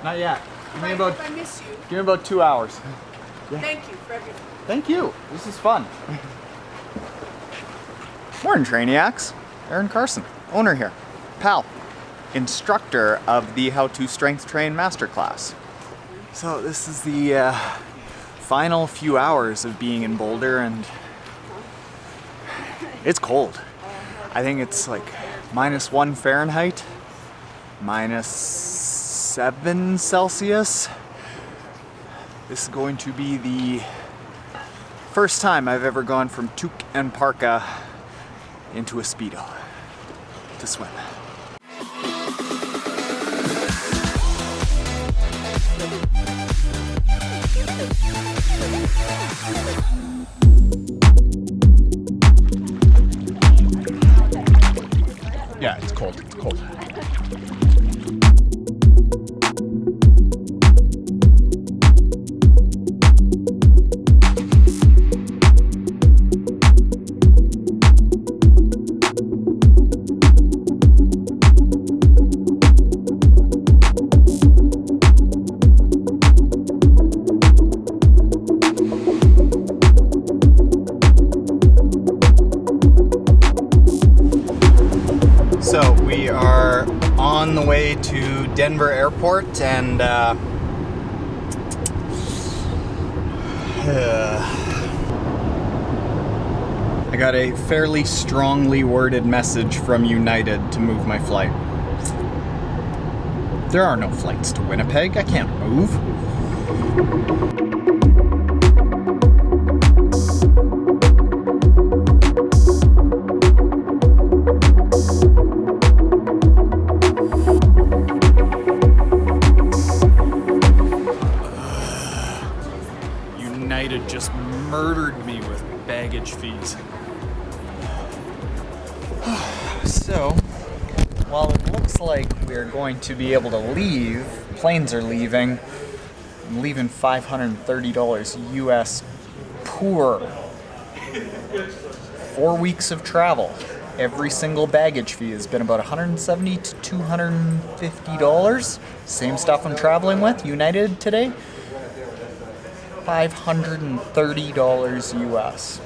Not yet. If I miss you, Give me about 2 hours. thank you for everything. Thank you. This is fun. Morning, Trainiacs. Aaron Carson, owner here. Pal, instructor of the How to Strength Train Masterclass. So this is the final few hours of being in Boulder, and it's cold. I think it's like -1 Fahrenheit, -7 Celsius. This is going to be the first time I've ever gone from toque and parka into a Speedo to swim. Yeah, it's cold. It's cold. So we are on the way to Denver Airport, and I got a fairly strongly worded message from United to move my flight. There are no flights to Winnipeg. I can't move. United just murdered me with baggage fees. So, while it looks like we're going to be able to leave, planes are leaving. I'm leaving $530 US poor. 4 weeks of travel. Every single baggage fee has been about $170 to $250. Same stuff I'm traveling with, United today. $530 US.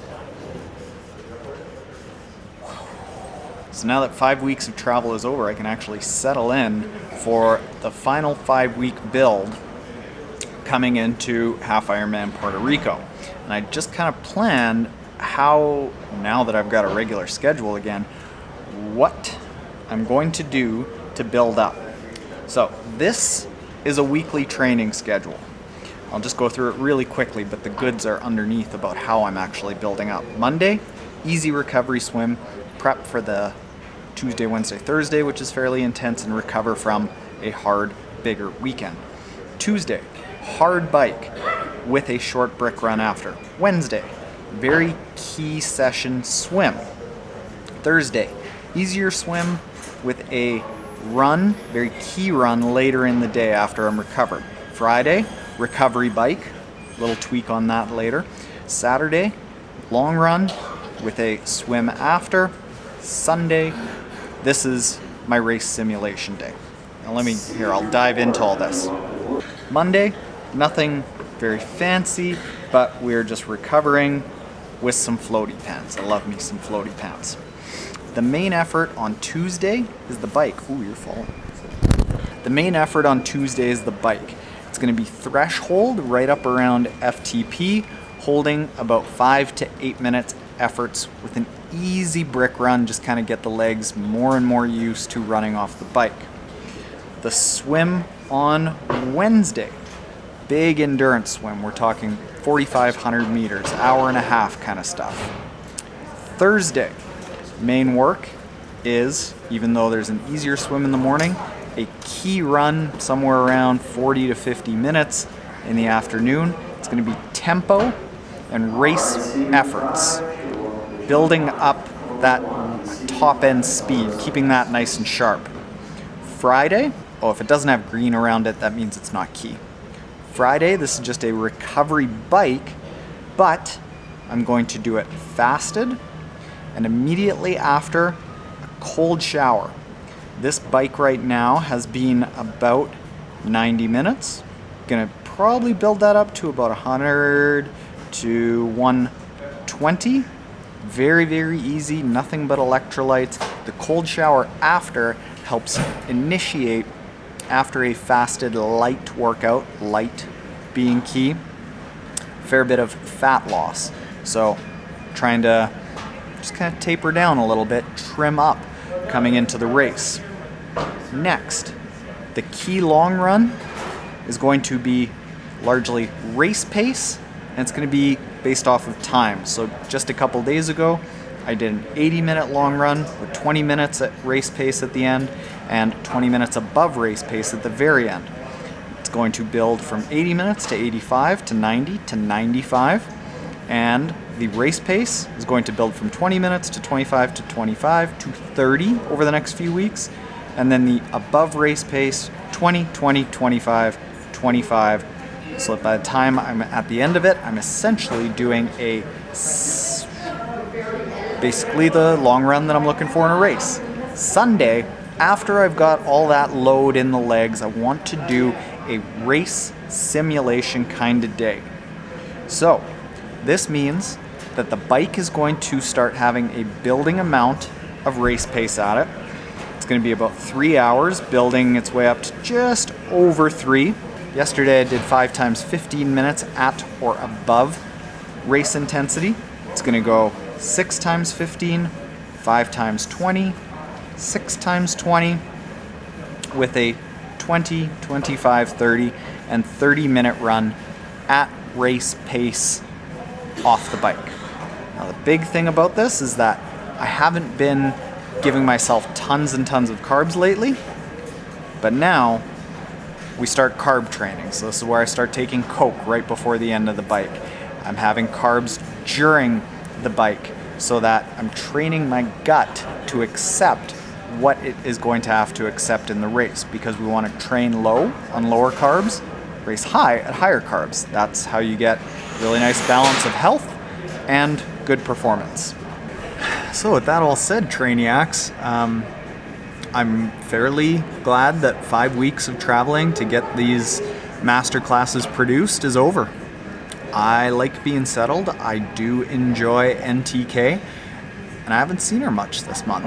So now that 5 weeks of travel is over, I can actually settle in for the final 5-week build coming into Half Ironman Puerto Rico. And I just kind of planned how, now that I've got a regular schedule again, what I'm going to do to build up. So this is a weekly training schedule. I'll just go through it really quickly, but the goods are underneath about how I'm actually building up. Monday, easy recovery swim, prep for the Tuesday, Wednesday, Thursday, which is fairly intense, and recover from a hard, bigger weekend. Tuesday, hard bike with a short brick run after. Wednesday, very key session swim. Thursday, easier swim with a run, very key run later in the day after I'm recovered. Friday, recovery bike, little tweak on that later. Saturday, long run with a swim after. Sunday, this is my race simulation day. Now I'll dive into all this. Monday, nothing very fancy, but we're just recovering with some floaty pants. I love me some floaty pants. The main effort on Tuesday is the bike. Ooh, you're falling. The main effort on Tuesday is the bike. It's going to be threshold right up around FTP, holding about 5 to 8 minutes efforts with an easy brick run, just kind of get the legs more and more used to running off the bike. The swim on Wednesday, big endurance swim. We're talking 4,500 meters, hour and a half kind of stuff. Thursday, main work is, even though there's an easier swim in the morning, a key run somewhere around 40 to 50 minutes in the afternoon. It's going to be tempo and race efforts, building up that top end speed, keeping that nice and sharp. Friday, if it doesn't have green around it, that means it's not key. Friday, this is just a recovery bike, but I'm going to do it fasted and immediately after a cold shower. This bike right now has been about 90 minutes. Gonna probably build that up to about 100 to 120. Very, very easy, nothing but electrolytes. The cold shower after helps initiate after a fasted light workout, light being key, fair bit of fat loss. So trying to just kind of taper down a little bit, trim up coming into the race. Next, the key long run is going to be largely race pace, and it's going to be based off of time. So just a couple days ago, I did an 80-minute long run with 20 minutes at race pace at the end and 20 minutes above race pace at the very end. It's going to build from 80 minutes to 85 to 90 to 95, and the race pace is going to build from 20 minutes to 25 to 25 to 30 over the next few weeks, and then the above race pace 20, 20, 25, 25, so that by the time I'm at the end of it, I'm essentially doing basically the long run that I'm looking for in a race. Sunday, after I've got all that load in the legs, I want to do a race simulation kind of day. So this means that the bike is going to start having a building amount of race pace at it. It's going to be about 3 hours, building its way up to just over 3. Yesterday I did 5 times 15 minutes at or above race intensity. It's going to go 6 times 15, 5 times 20, 6 times 20, with a 20, 25, 30, and 30-minute run at race pace off the bike. Now the big thing about this is that I haven't been giving myself tons and tons of carbs lately, but now we start carb training. So this is where I start taking Coke right before the end of the bike. I'm having carbs during the bike so that I'm training my gut to accept what it is going to have to accept in the race, because we want to train low on lower carbs, race high at higher carbs. That's how you get really nice balance of health and good performance. So with that all said, Trainiacs, I'm fairly glad that 5 weeks of traveling to get these master classes produced is over. I like being settled. I do enjoy NTK, and I haven't seen her much this month.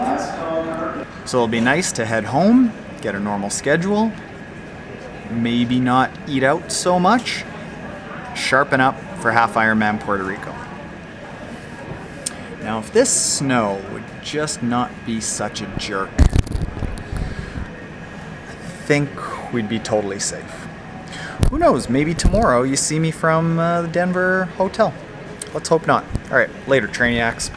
So it'll be nice to head home, get a normal schedule, maybe not eat out so much, sharpen up for Half Ironman Puerto Rico. Now, if this snow would just not be such a jerk, I think we'd be totally safe. Who knows, maybe tomorrow you see me from the Denver hotel. Let's hope not. All right, later, Trainiacs.